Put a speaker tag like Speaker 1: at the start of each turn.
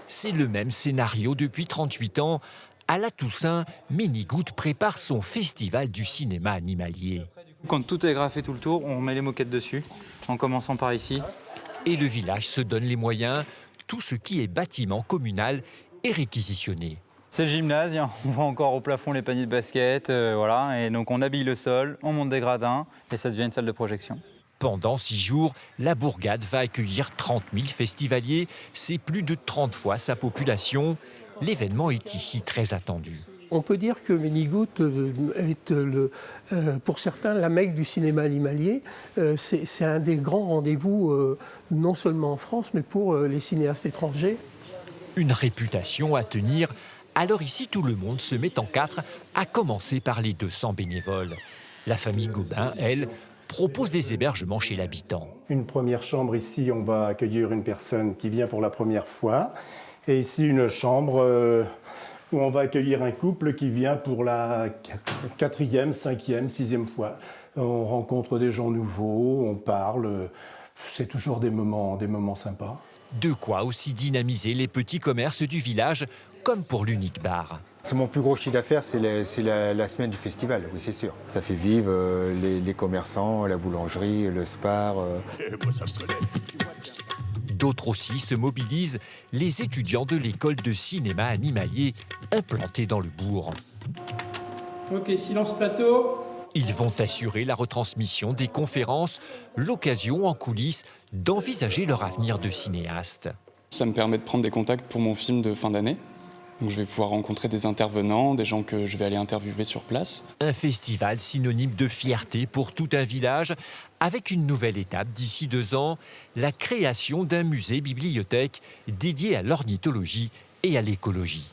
Speaker 1: C'est le même scénario depuis 38 ans. À la Toussaint, Ménigout prépare son festival du cinéma animalier.
Speaker 2: Quand tout est graffé tout le tour, on met les moquettes dessus, en commençant par ici.
Speaker 1: Et le village se donne les moyens. Tout ce qui est bâtiment communal est réquisitionné.
Speaker 2: C'est le gymnase, on voit encore au plafond les paniers de basket, voilà. Et donc on habille le sol, on monte des gradins et ça devient une salle de projection.
Speaker 1: Pendant 6 jours, la bourgade va accueillir 30 000 festivaliers. C'est plus de 30 fois sa population. L'événement est ici très attendu.
Speaker 3: On peut dire que Ménigout est, pour certains, la Mecque du cinéma animalier. C'est un des grands rendez-vous, non seulement en France, mais pour les cinéastes étrangers.
Speaker 1: Une réputation à tenir. Alors ici, tout le monde se met en quatre, à commencer par les 200 bénévoles. La famille Gobin, elle, propose des hébergements chez l'habitant.
Speaker 4: Une première chambre ici, on va accueillir une personne qui vient pour la première fois. Et ici, une chambre où on va accueillir un couple qui vient pour la 4e, 5e, 6e fois. On rencontre des gens nouveaux, on parle. C'est toujours des moments sympas.
Speaker 1: De quoi aussi dynamiser les petits commerces du village, comme pour l'Unique Bar.
Speaker 5: C'est mon plus gros chiffre d'affaires, c'est la semaine du festival, oui c'est sûr. Ça fait vivre les commerçants, la boulangerie, le spar.
Speaker 1: D'autres aussi se mobilisent, les étudiants de l'école de cinéma animalier implantée dans le bourg.
Speaker 6: Ok, silence plateau.
Speaker 1: Ils vont assurer la retransmission des conférences, l'occasion en coulisses d'envisager leur avenir de cinéaste.
Speaker 7: Ça me permet de prendre des contacts pour mon film de fin d'année. Donc je vais pouvoir rencontrer des intervenants, des gens que je vais aller interviewer sur place.
Speaker 1: Un festival synonyme de fierté pour tout un village, avec une nouvelle étape d'ici 2 ans, la création d'un musée-bibliothèque dédié à l'ornithologie et à l'écologie.